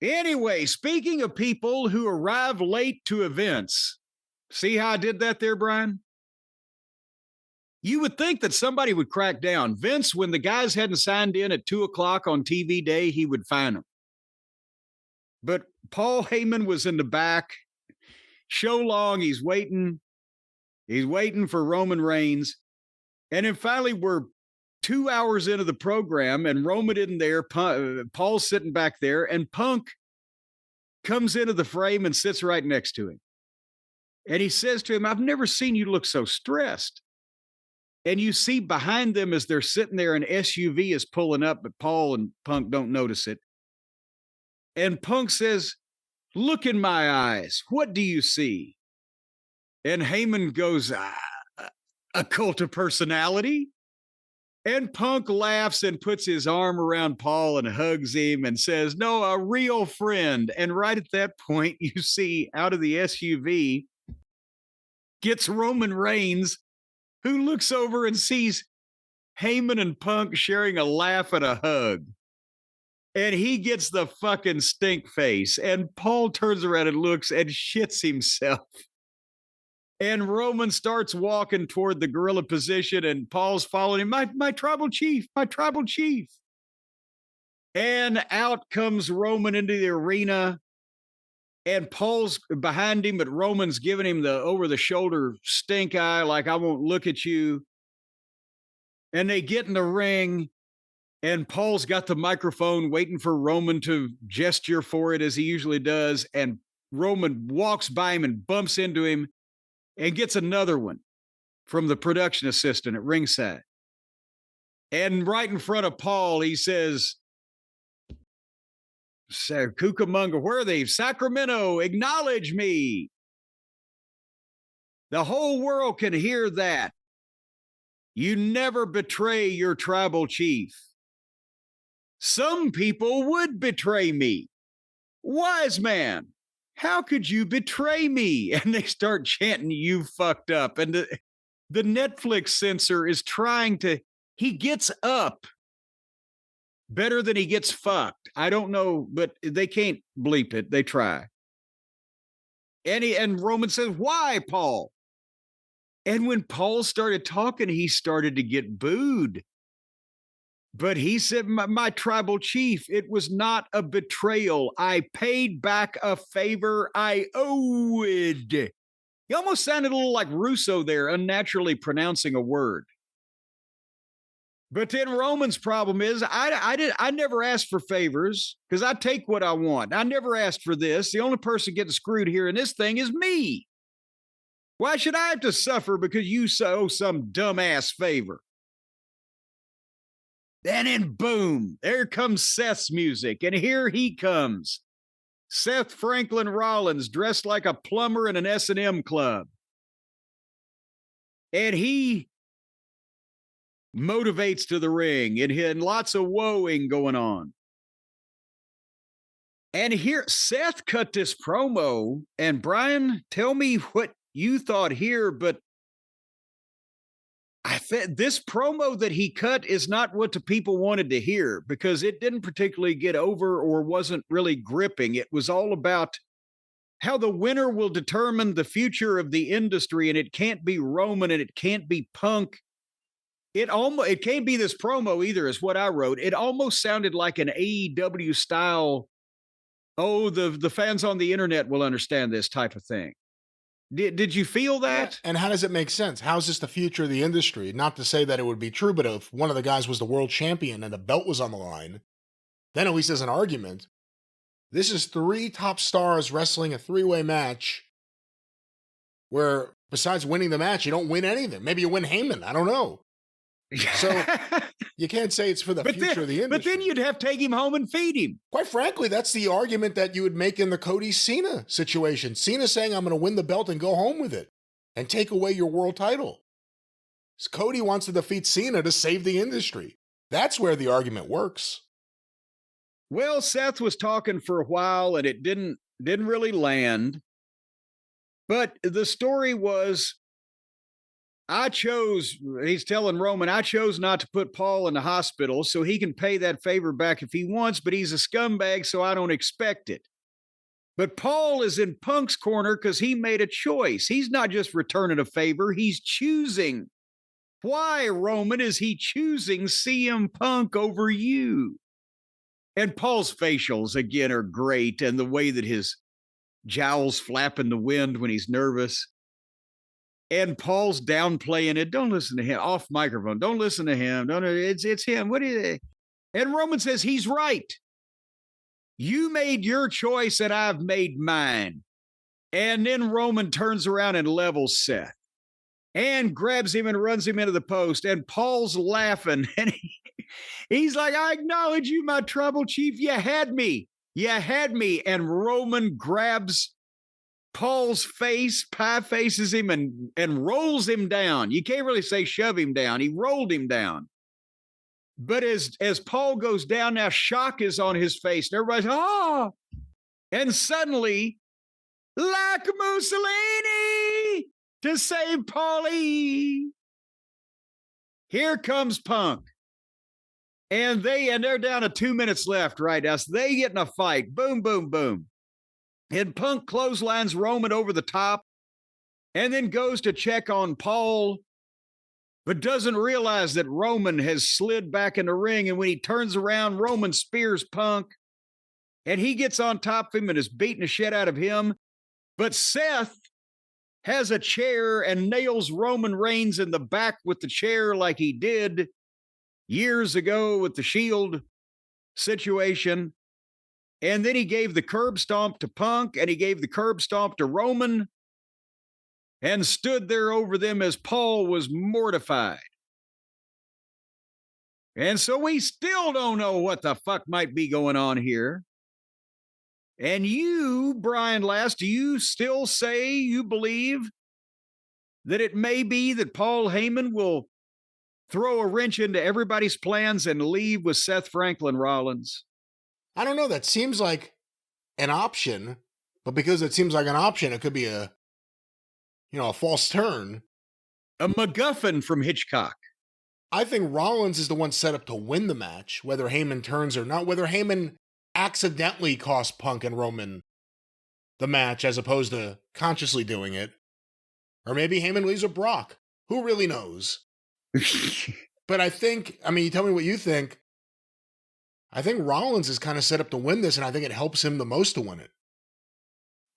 Anyway, speaking of people who arrive late to events, see how I did that there, Brian? You would think that somebody would crack down. Vince, when the guys hadn't signed in at 2:00 on TV day, he would fine them. But Paul Heyman was in the back. Show long, he's waiting. He's waiting for Roman Reigns. And then finally, we're 2 hours into the program, and Roman isn't there. Paul's sitting back there, and Punk comes into the frame and sits right next to him. And he says to him, "I've never seen you look so stressed." And you see behind them as they're sitting there, an SUV is pulling up, but Paul and Punk don't notice it. And Punk says, "Look in my eyes. What do you see?" And Heyman goes, "A cult of personality." And Punk laughs and puts his arm around Paul and hugs him and says, "No, a real friend." And right at that point, you see out of the SUV gets Roman Reigns, who looks over and sees Heyman and Punk sharing a laugh and a hug. And he gets the fucking stink face. And Paul turns around and looks and shits himself. And Roman starts walking toward the gorilla position, and Paul's following him. My tribal chief, my tribal chief. And out comes Roman into the arena. And Paul's behind him, but Roman's giving him the over-the-shoulder stink eye, like, "I won't look at you." And they get in the ring, and Paul's got the microphone waiting for Roman to gesture for it as he usually does. And Roman walks by him and bumps into him and gets another one from the production assistant at ringside. And right in front of Paul, he says, "Cucamonga, where are they? Sacramento, acknowledge me." The whole world can hear that. You never betray your tribal chief. Some people would betray me. Wise man, how could you betray me? And they start chanting, "You fucked up." And the Netflix censor is trying to, he gets up better than he gets fucked. I don't know, but they can't bleep it. They try. And Roman says, "Why, Paul?" And when Paul started talking, he started to get booed. But he said, my tribal chief, it was not a betrayal. I paid back a favor I owed. He almost sounded a little like Russo there, unnaturally pronouncing a word. But then Roman's problem is, I never asked for favors because I take what I want. I never asked for this. The only person getting screwed here in this thing is me. Why should I have to suffer because you owe some dumbass favor? And then boom, there comes Seth's music, and here he comes. Seth Franklin Rollins dressed like a plumber in an S&M club. And he motivates to the ring, and lots of woeing going on. And here, Seth cut this promo, and Brian, tell me what you thought here, but I think this promo that he cut is not what the people wanted to hear because it didn't particularly get over or wasn't really gripping. It was all about how the winner will determine the future of the industry, and it can't be Roman and it can't be Punk. It can't be this promo either, is what I wrote. It almost sounded like an AEW style, the fans on the internet will understand this type of thing. Did you feel that? And how does it make sense? How is this the future of the industry? Not to say that it would be true, but if one of the guys was the world champion and the belt was on the line, then at least as an argument, this is 3 top stars wrestling a 3-way match where besides winning the match, you don't win anything. Maybe you win Heyman. I don't know. So you can't say it's for the future of the industry. But then you'd have to take him home and feed him. Quite frankly, that's the argument that you would make in the Cody Cena situation. Cena saying, "I'm going to win the belt and go home with it and take away your world title." So Cody wants to defeat Cena to save the industry. That's where the argument works. Well, Seth was talking for a while and it didn't really land. But the story was, he's telling Roman, I chose not to put Paul in the hospital so he can pay that favor back if he wants, but he's a scumbag, so I don't expect it. But Paul is in Punk's corner because he made a choice. He's not just returning a favor, he's choosing. Why, Roman, is he choosing CM Punk over you? And Paul's facials, again, are great. And the way that his jowls flap in the wind when he's nervous. And Paul's downplaying it. Don't listen to him. Off microphone. Don't listen to him. It's him. What is it? And Roman says, he's right. You made your choice and I've made mine. And then Roman turns around and levels Seth and grabs him and runs him into the post. And Paul's laughing. And he's like, I acknowledge you, my tribal chief. You had me. You had me. And Roman grabs Paul's face, pie faces him, and rolls him down. You can't really say shove him down. He rolled him down. But as Paul goes down, now shock is on his face. And everybody's, oh! And suddenly, like Mussolini to save Paulie, here comes Punk. And they're down to 2 minutes left right now. So they get in a fight. Boom, boom, boom. And Punk clotheslines Roman over the top and then goes to check on Paul, but doesn't realize that Roman has slid back in the ring. And when he turns around, Roman spears Punk and he gets on top of him and is beating the shit out of him. But Seth has a chair and nails Roman Reigns in the back with the chair like he did years ago with the Shield situation. And then he gave the curb stomp to Punk and he gave the curb stomp to Roman and stood there over them as Paul was mortified. And so we still don't know what the fuck might be going on here. And you, Brian Last, do you still say you believe that it may be that Paul Heyman will throw a wrench into everybody's plans and leave with Seth Franklin Rollins? I don't know. That seems like an option, but because it seems like an option, it could be a false turn. A MacGuffin from Hitchcock. I think Rollins is the one set up to win the match, whether Heyman turns or not, whether Heyman accidentally cost Punk and Roman the match as opposed to consciously doing it. Or maybe Heyman leaves with Brock. Who really knows? But you tell me what you think. I think Rollins is kind of set up to win this, and I think it helps him the most to win it.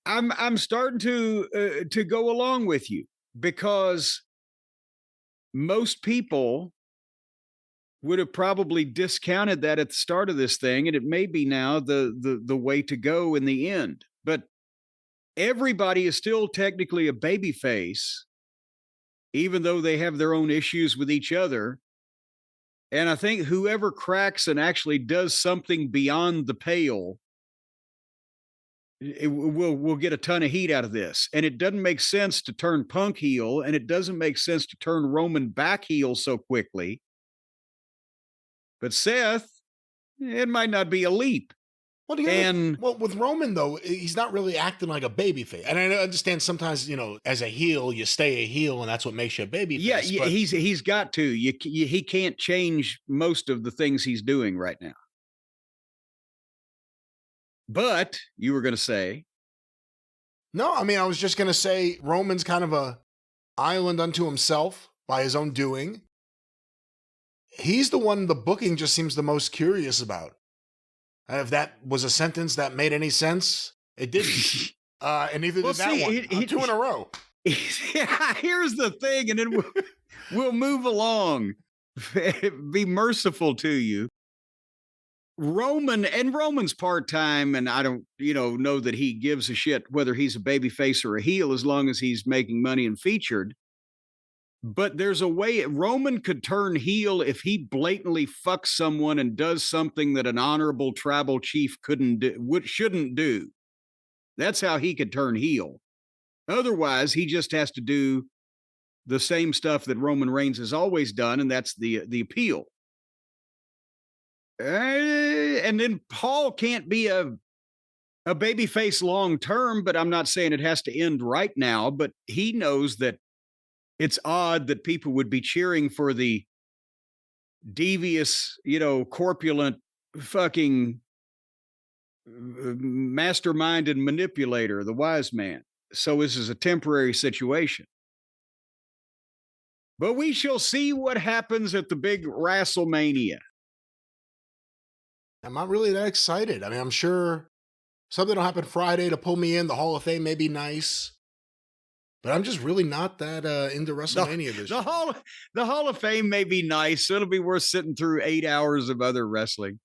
I'm starting to go along with you because most people would have probably discounted that at the start of this thing, and it may be now the way to go in the end. But everybody is still technically a babyface, even though they have their own issues with each other. And I think whoever cracks and actually does something beyond the pale will get a ton of heat out of this. And it doesn't make sense to turn Punk heel, and it doesn't make sense to turn Roman back heel so quickly. But Seth, it might not be a leap. Well, with Roman, though, he's not really acting like a babyface. And I understand sometimes, as a heel, you stay a heel, and that's what makes you a babyface. Yeah, but he's got to. He can't change most of the things he's doing right now. But you were going to say? No, I was just going to say Roman's kind of a island unto himself by his own doing. He's the one the booking just seems the most curious about. And if that was a sentence that made any sense, it didn't. And neither did that one. 2 in a row. Yeah, here's the thing, and then we'll move along. Be merciful to you. Roman's part-time, and I don't, know that he gives a shit whether he's a babyface or a heel as long as he's making money and featured. But there's a way Roman could turn heel if he blatantly fucks someone and does something that an honorable tribal chief shouldn't do. That's how he could turn heel. Otherwise, he just has to do the same stuff that Roman Reigns has always done, and that's the appeal. And then Paul can't be a babyface long term, but I'm not saying it has to end right now. But he knows that it's odd that people would be cheering for the devious, corpulent fucking mastermind and manipulator, the wise man. So this is a temporary situation. But we shall see what happens at the big Wrestlemania. I'm not really that excited. I mean, I'm sure something will happen Friday to pull me in. The Hall of Fame may be nice. But I'm just really not that into WrestleMania this The year. Hall, the Hall of Fame may be nice. So it'll be worth sitting through 8 hours of other wrestling.